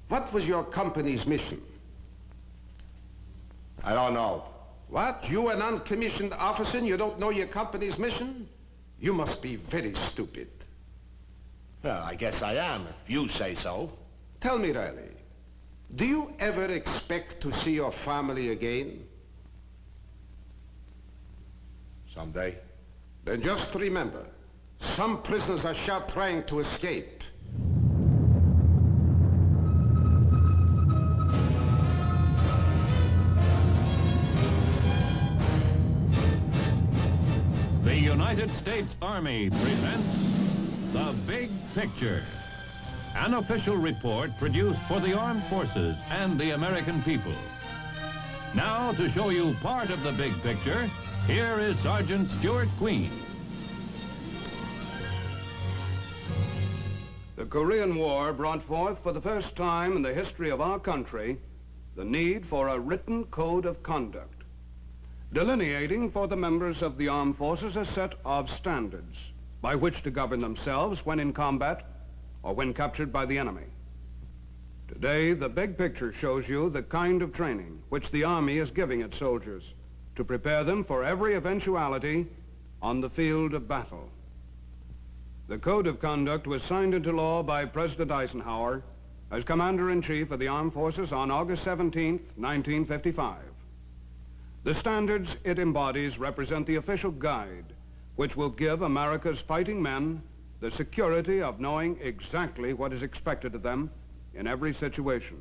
What was your company's mission? I don't know. What? You an uncommissioned officer and you don't know your company's mission? You must be very stupid. Well, I guess I am, if you say so. Tell me, Riley, do you ever expect to see your family again? Someday. Then just remember, some prisoners are shot trying to escape. The United States Army presents The Big Picture, an official report produced for the armed forces and the American people. Now, to show you part of the big picture, here is Sergeant Stuart Queen. The Korean War brought forth for the first time in the history of our country the need for a written code of conduct, delineating for the members of the armed forces a set of standards by which to govern themselves when in combat or when captured by the enemy. Today, the big picture shows you the kind of training which the Army is giving its soldiers to prepare them for every eventuality on the field of battle. The Code of Conduct was signed into law by President Eisenhower as Commander-in-Chief of the Armed Forces on August 17, 1955. The standards it embodies represent the official guide which will give America's fighting men the security of knowing exactly what is expected of them in every situation.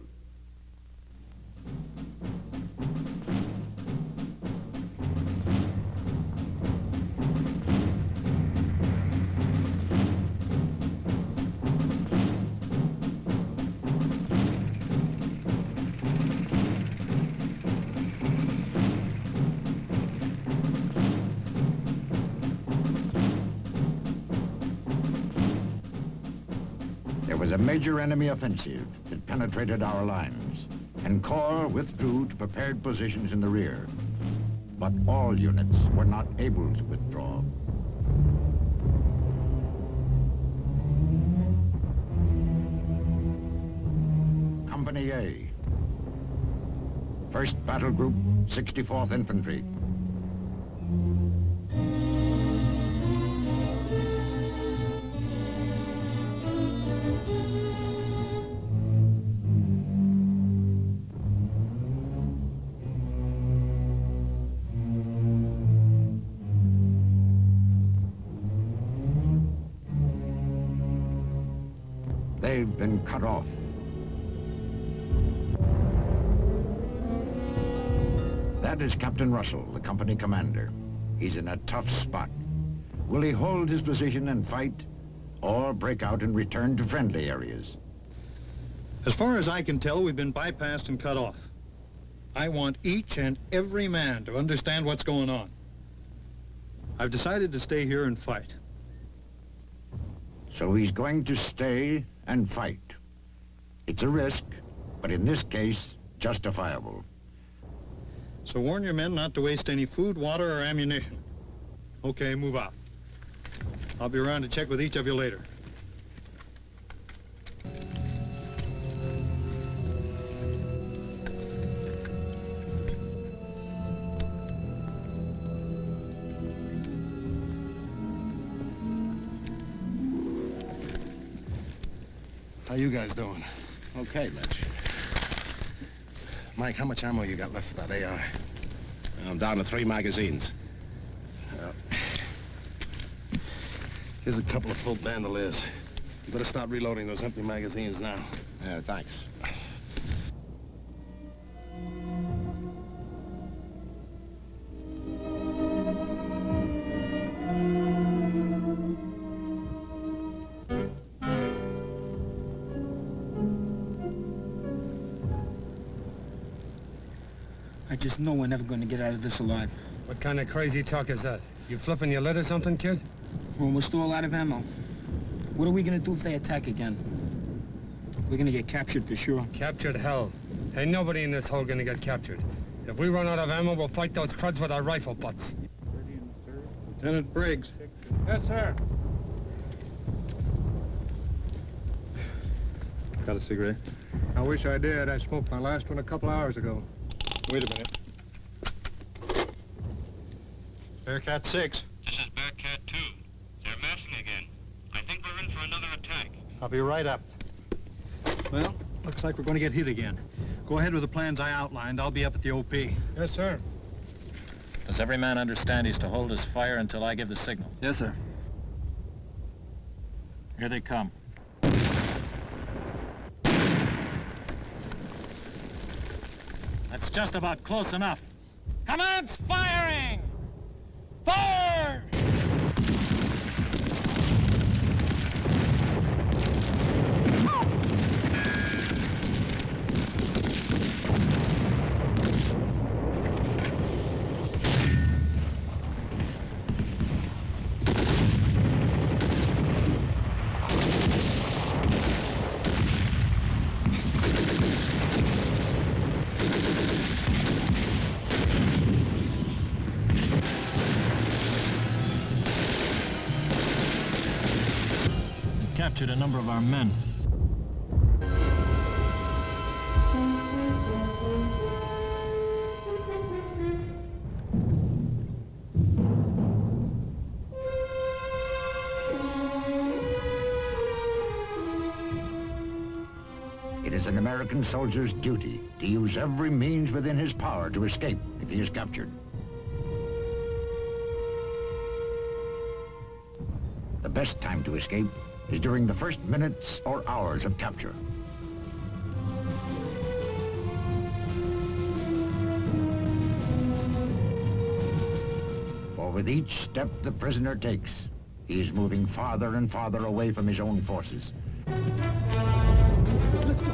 There was a major enemy offensive that penetrated our lines, and Corps withdrew to prepared positions in the rear. But all units were not able to withdraw. Company A, 1st Battle Group, 64th Infantry. They've been cut off. That is Captain Russell, the company commander. He's in a tough spot. Will he hold his position and fight, or break out and return to friendly areas? As far as I can tell, we've been bypassed and cut off. I want each and every man to understand what's going on. I've decided to stay here and fight. So he's going to stay and fight. It's a risk, but in this case, justifiable. So warn your men not to waste any food, water, or ammunition. Okay, move out. I'll be around to check with each of you later. How you guys doing? Okay, Mitch. Mike, how much ammo you got left for that AR? I'm down to 3 magazines. Here's a couple of full bandoliers. You better start reloading those empty magazines now. Yeah, thanks. I just know we're never going to get out of this alive. What kind of crazy talk is that? You flipping your lid or something, kid? We're almost all out of ammo. What are we going to do if they attack again? We're going to get captured for sure. Captured hell. Ain't nobody in this hole going to get captured. If we run out of ammo, we'll fight those cruds with our rifle butts. Lieutenant Briggs. Yes, sir. Got a cigarette? I wish I did. I smoked my last one a couple hours ago. Wait a minute. Bearcat 6. This is Bearcat 2. They're massing again. I think we're in for another attack. I'll be right up. Well, looks like we're going to get hit again. Go ahead with the plans I outlined. I'll be up at the OP. Yes, sir. Does every man understand he's to hold his fire until I give the signal? Yes, sir. Here they come. That's just about close enough. Commence firing! Fire! Captured a number of our men. It is an American soldier's duty to use every means within his power to escape if he is captured. The best time to escape is during the first minutes or hours of capture. For with each step the prisoner takes, he is moving farther and farther away from his own forces. Let's go.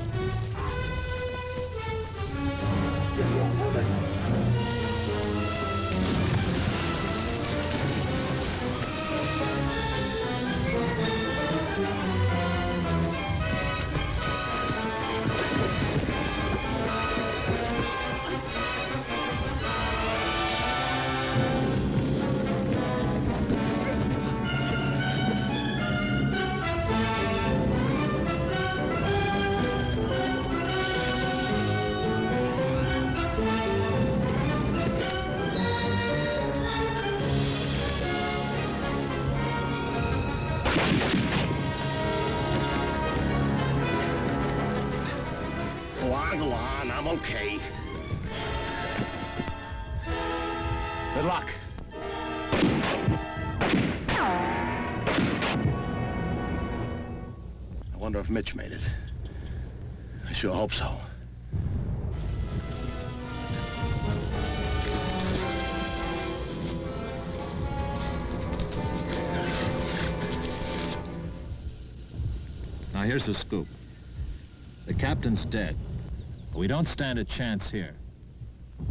Go on, I'm okay. Good luck. I wonder if Mitch made it. I sure hope so. Now here's the scoop. The captain's dead. We don't stand a chance here.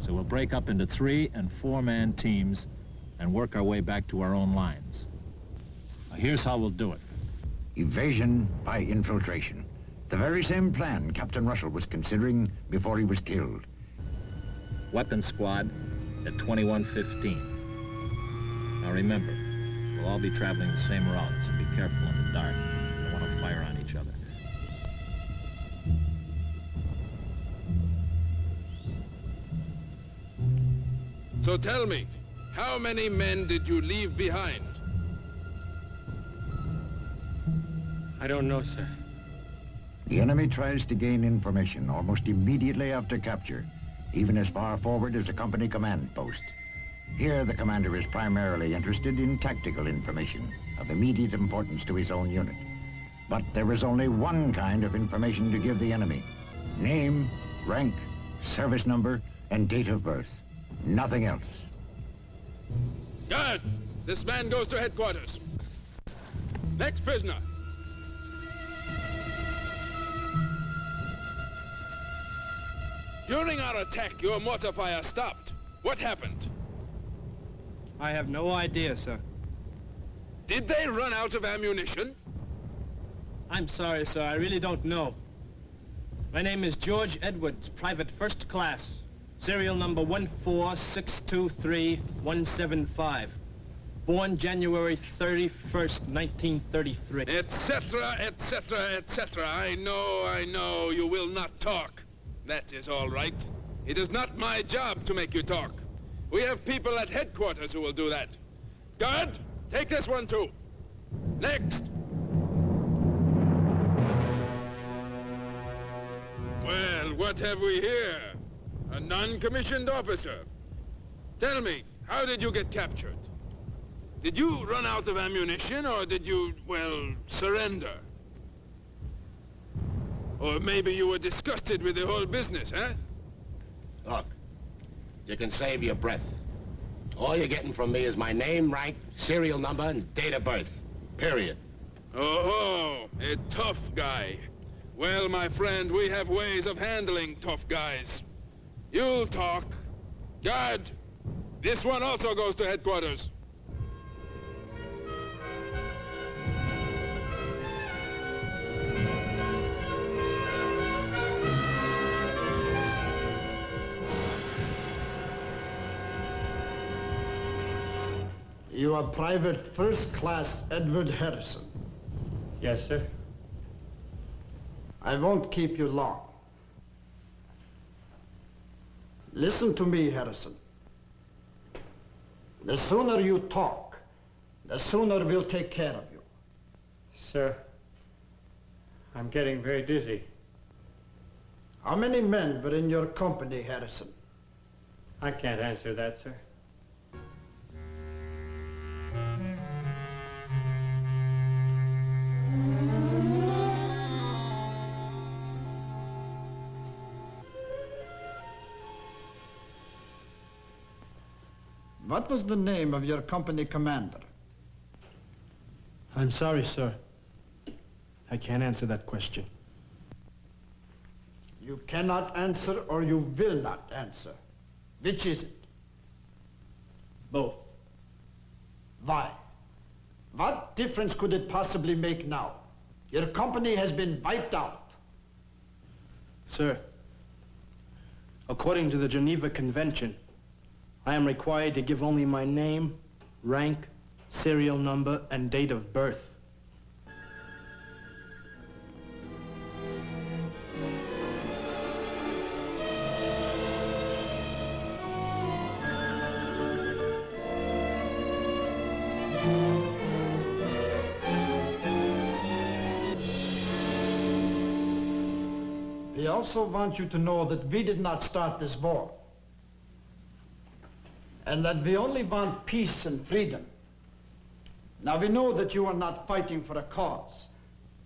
So we'll break up into 3- and 4-man teams and work our way back to our own lines. Now, here's how we'll do it. Evasion by infiltration. The very same plan Captain Russell was considering before he was killed. Weapons squad at 2115. Now remember, we'll all be traveling the same route, so be careful in the dark. We don't want to fire on each other. So tell me, how many men did you leave behind? I don't know, sir. The enemy tries to gain information almost immediately after capture, even as far forward as a company command post. Here, the commander is primarily interested in tactical information of immediate importance to his own unit. But there is only one kind of information to give the enemy: name, rank, service number, and date of birth. Nothing else. Good. This man goes to headquarters. Next prisoner. During our attack, your mortar fire stopped. What happened? I have no idea, sir. Did they run out of ammunition? I'm sorry, sir. I really don't know. My name is George Edwards, Private First Class. Serial number 14623-175. born January 31st, 1933. Etc., etc., etc. I know, you will not talk. That is all right. It is not my job to make you talk. We have people at headquarters who will do that. Guard, take this one too. Next. Well, what have we here? A non-commissioned officer. Tell me, how did you get captured? Did you run out of ammunition, or did you, well, surrender? Or maybe you were disgusted with the whole business, huh? Look, you can save your breath. All you're getting from me is my name, rank, serial number, and date of birth. Period. Oh, a tough guy. Well, my friend, we have ways of handling tough guys. You'll talk. Guard, this one also goes to headquarters. You are Private First Class Edward Harrison. Yes, sir. I won't keep you long. Listen to me, Harrison. The sooner you talk, the sooner we'll take care of you. Sir, I'm getting very dizzy. How many men were in your company, Harrison? I can't answer that, sir. What was the name of your company commander? I'm sorry, sir. I can't answer that question. You cannot answer or you will not answer. Which is it? Both. Why? What difference could it possibly make now? Your company has been wiped out. Sir, according to the Geneva Convention, I am required to give only my name, rank, serial number, and date of birth. We also want you to know that we did not start this war, and that we only want peace and freedom. Now, we know that you are not fighting for a cause,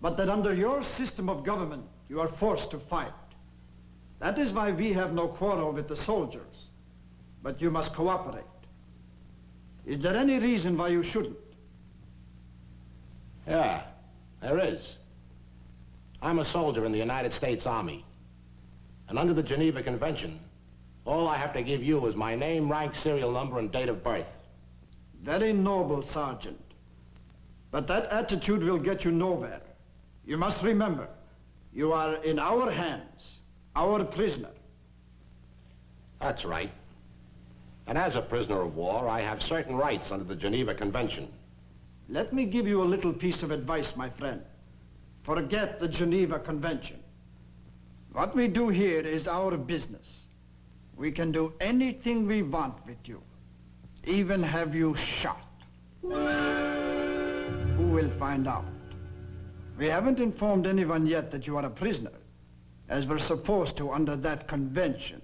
but that under your system of government, you are forced to fight. That is why we have no quarrel with the soldiers, but you must cooperate. Is there any reason why you shouldn't? Yeah, there is. I'm a soldier in the United States Army, and under the Geneva Convention, all I have to give you is my name, rank, serial number, and date of birth. Very noble, Sergeant. But that attitude will get you nowhere. You must remember, you are in our hands, our prisoner. That's right. And as a prisoner of war, I have certain rights under the Geneva Convention. Let me give you a little piece of advice, my friend. Forget the Geneva Convention. What we do here is our business. We can do anything we want with you, even have you shot. Who will find out? We haven't informed anyone yet that you are a prisoner, as we're supposed to under that convention.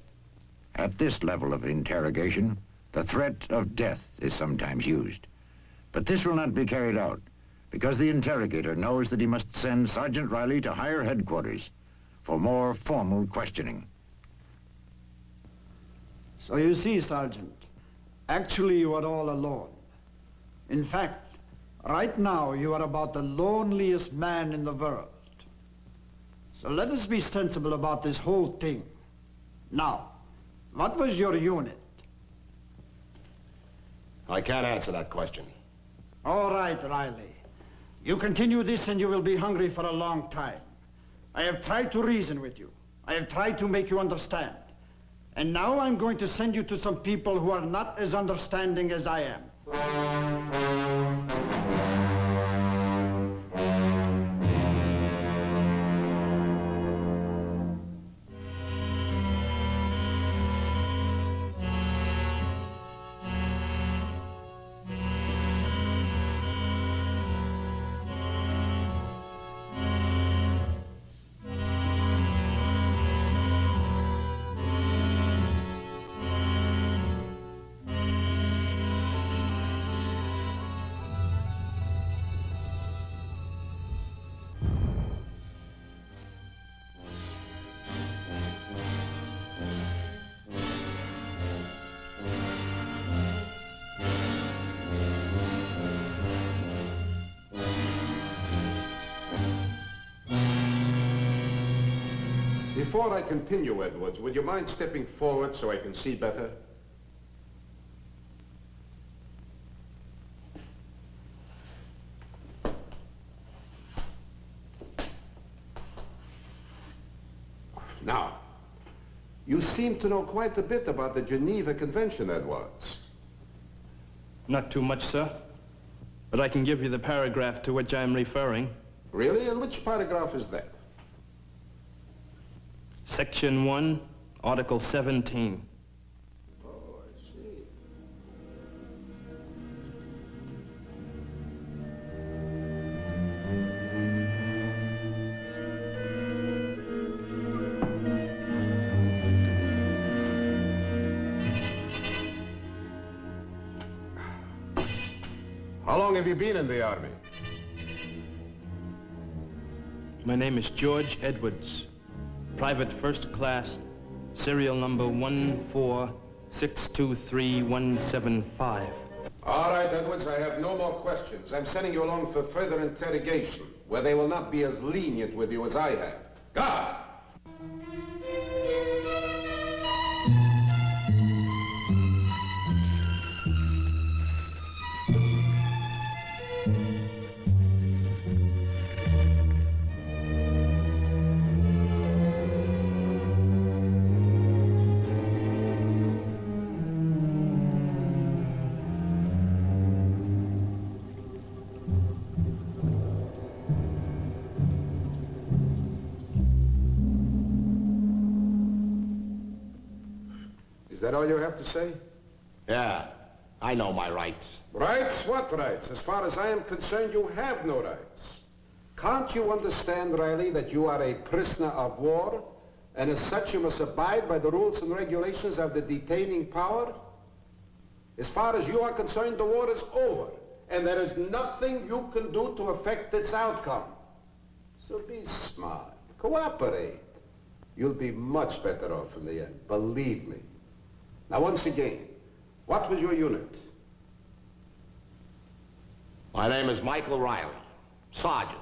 At this level of interrogation, the threat of death is sometimes used. But this will not be carried out, because the interrogator knows that he must send Sergeant Riley to higher headquarters for more formal questioning. So you see, Sergeant, actually you are all alone. In fact, right now you are about the loneliest man in the world. So let us be sensible about this whole thing. Now, what was your unit? I can't answer that question. All right, Riley. You continue this and you will be hungry for a long time. I have tried to reason with you. I have tried to make you understand. And now I'm going to send you to some people who are not as understanding as I am. Before I continue, Edwards, would you mind stepping forward so I can see better? Now, you seem to know quite a bit about the Geneva Convention, Edwards. Not too much, sir. But I can give you the paragraph to which I'm referring. Really? And which paragraph is that? Section 1, Article 17. Oh, I see. How long have you been in the Army? My name is George Edwards, Private First Class, serial number 14623-175. All right, Edwards, I have no more questions. I'm sending you along for further interrogation, where they will not be as lenient with you as I have. Guard! Is that all you have to say? Yeah, I know my rights. Rights? What rights? As far as I am concerned, you have no rights. Can't you understand, Riley, that you are a prisoner of war, and as such you must abide by the rules and regulations of the detaining power? As far as you are concerned, the war is over, and there is nothing you can do to affect its outcome. So be smart. Cooperate. You'll be much better off in the end, believe me. Now, once again, what was your unit? My name is Michael Riley, Sergeant.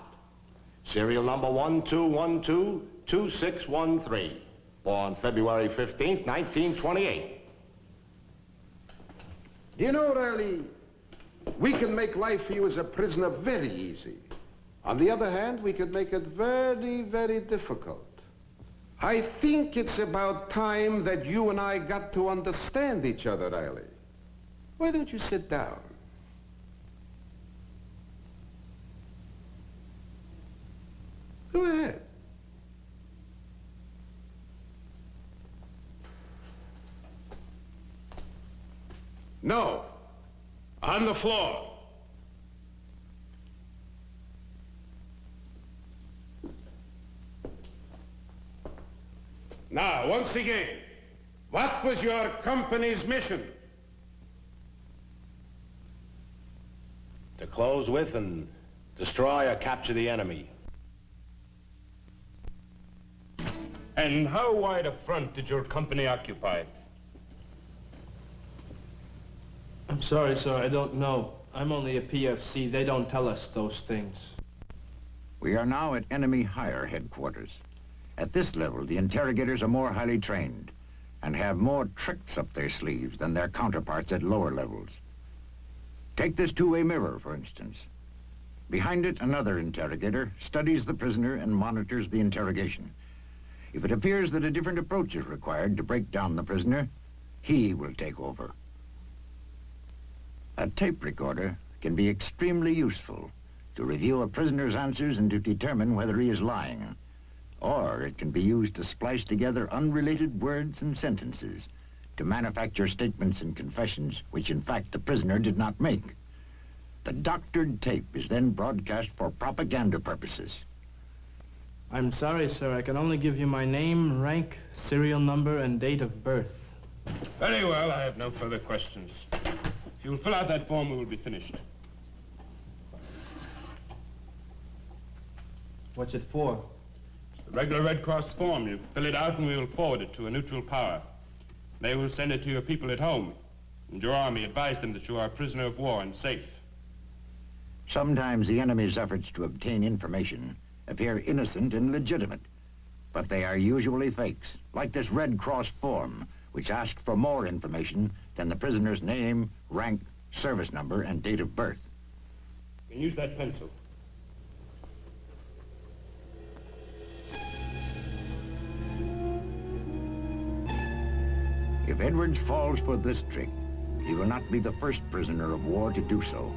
Serial number 12122613. Born February 15th, 1928. You know, Riley, we can make life for you as a prisoner very easy. On the other hand, we could make it very, very difficult. I think it's about time that you and I got to understand each other, Riley. Why don't you sit down? Go ahead. No. On the floor. Now, once again, what was your company's mission? To close with and destroy or capture the enemy. And how wide a front did your company occupy? I'm sorry, sir, I don't know. I'm only a PFC. They don't tell us those things. We are now at enemy higher headquarters. At this level, the interrogators are more highly trained and have more tricks up their sleeves than their counterparts at lower levels. Take this two-way mirror, for instance. Behind it, another interrogator studies the prisoner and monitors the interrogation. If it appears that a different approach is required to break down the prisoner, he will take over. A tape recorder can be extremely useful to review a prisoner's answers and to determine whether he is lying. Or it can be used to splice together unrelated words and sentences to manufacture statements and confessions which in fact the prisoner did not make. The doctored tape is then broadcast for propaganda purposes. I'm sorry, sir. I can only give you my name, rank, serial number, and date of birth. Very well, I have no further questions. If you'll fill out that form, we will be finished. What's it for? It's the regular Red Cross form. You fill it out and we will forward it to a neutral power. They will send it to your people at home. And your army advise them that you are a prisoner of war and safe. Sometimes the enemy's efforts to obtain information appear innocent and legitimate. but they are usually fakes, like this Red Cross form, which asks for more information than the prisoner's name, rank, service number, and date of birth. You can use that pencil. If Edwards falls for this trick, he will not be the first prisoner of war to do so.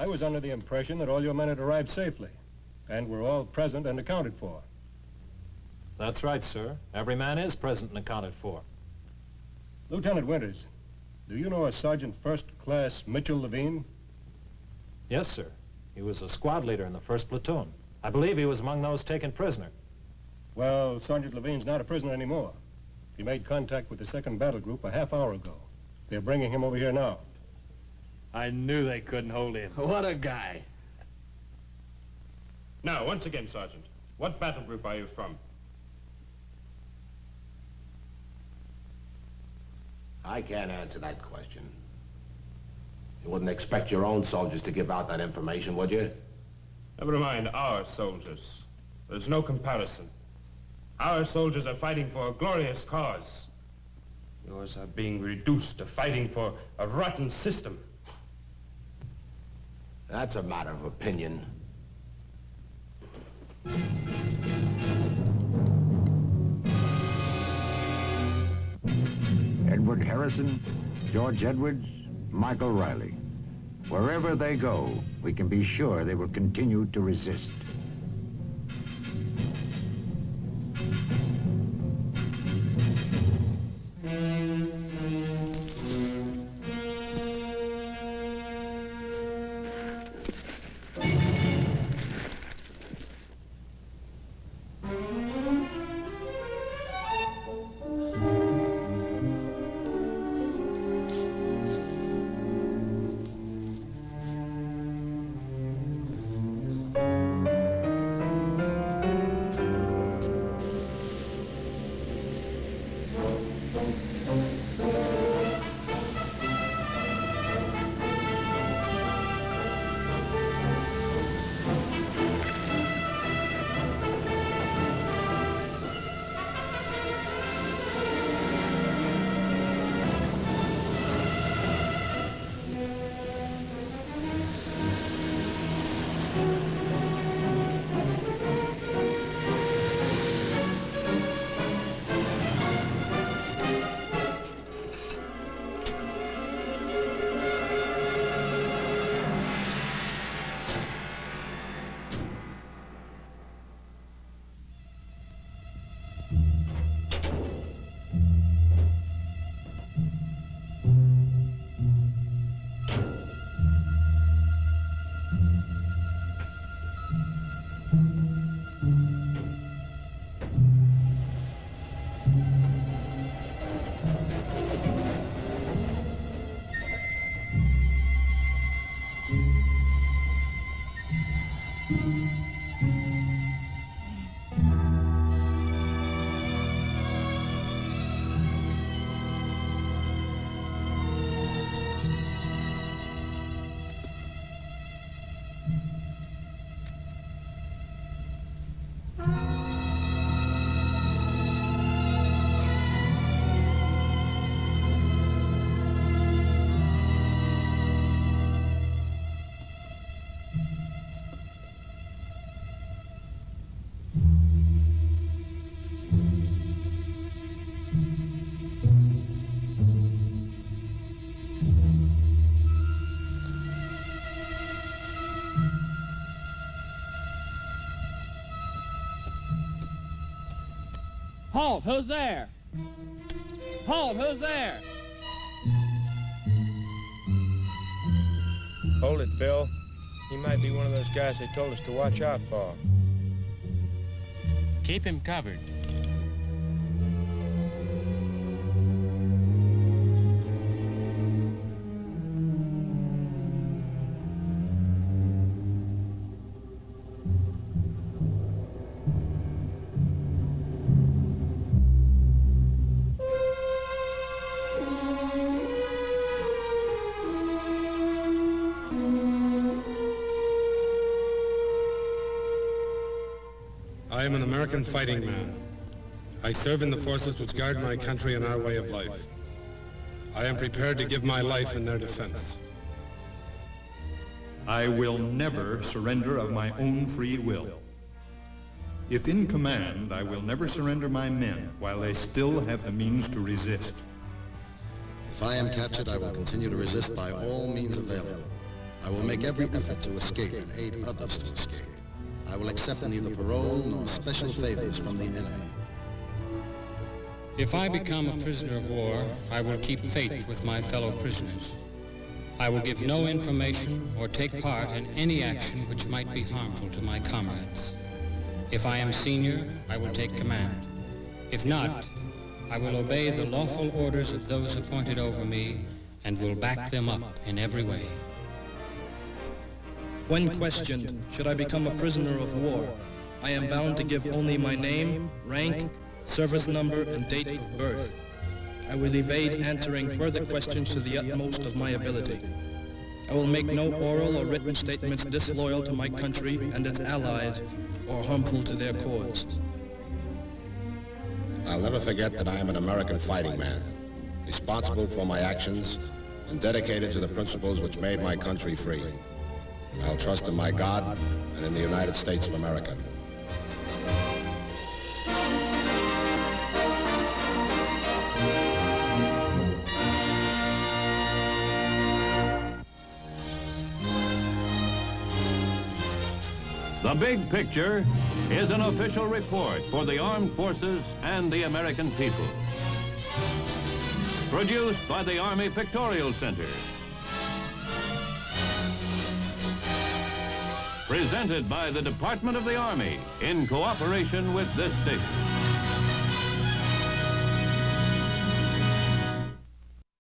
I was under the impression that all your men had arrived safely and were all present and accounted for. That's right, sir. Every man is present and accounted for. Lieutenant Winters, do you know a Sergeant First Class Mitchell Levine? Yes, sir. He was a squad leader in the 1st Platoon. I believe he was among those taken prisoner. Well, Sergeant Levine's not a prisoner anymore. He made contact with the 2nd Battle Group a half hour ago. They're bringing him over here now. I knew they couldn't hold him. What a guy. Now, once again, Sergeant, what battle group are you from? I can't answer that question. You wouldn't expect your own soldiers to give out that information, would you? Never mind our soldiers. There's no comparison. Our soldiers are fighting for a glorious cause. Yours are being reduced to fighting for a rotten system. That's a matter of opinion. Edward Harrison, George Edwards, Michael Riley. Wherever they go, we can be sure they will continue to resist. Halt, who's there? Halt, who's there? Hold it, Bill. He might be one of those guys they told us to watch out for. Keep him covered. I am an American fighting man. I serve in the forces which guard my country and our way of life. I am prepared to give my life in their defense. I will never surrender of my own free will. If in command, I will never surrender my men while they still have the means to resist. If I am captured, I will continue to resist by all means available. I will make every effort to escape and aid others to escape. I will accept neither parole nor special favors from the enemy. If I become a prisoner of war, I will keep faith with my fellow prisoners. I will give no information or take part in any action which might be harmful to my comrades. If I am senior, I will take command. If not, I will obey the lawful orders of those appointed over me and will back them up in every way. When questioned, should I become a prisoner of war, I am bound to give only my name, rank, service number, and date of birth. I will evade answering further questions to the utmost of my ability. I will make no oral or written statements disloyal to my country and its allies or harmful to their cause. I'll never forget that I am an American fighting man, responsible for my actions and dedicated to the principles which made my country free. I'll trust in my God and in the United States of America. The Big Picture is an official report for the armed forces and the American people. Produced by the Army Pictorial Center. Presented by the Department of the Army in cooperation with this station.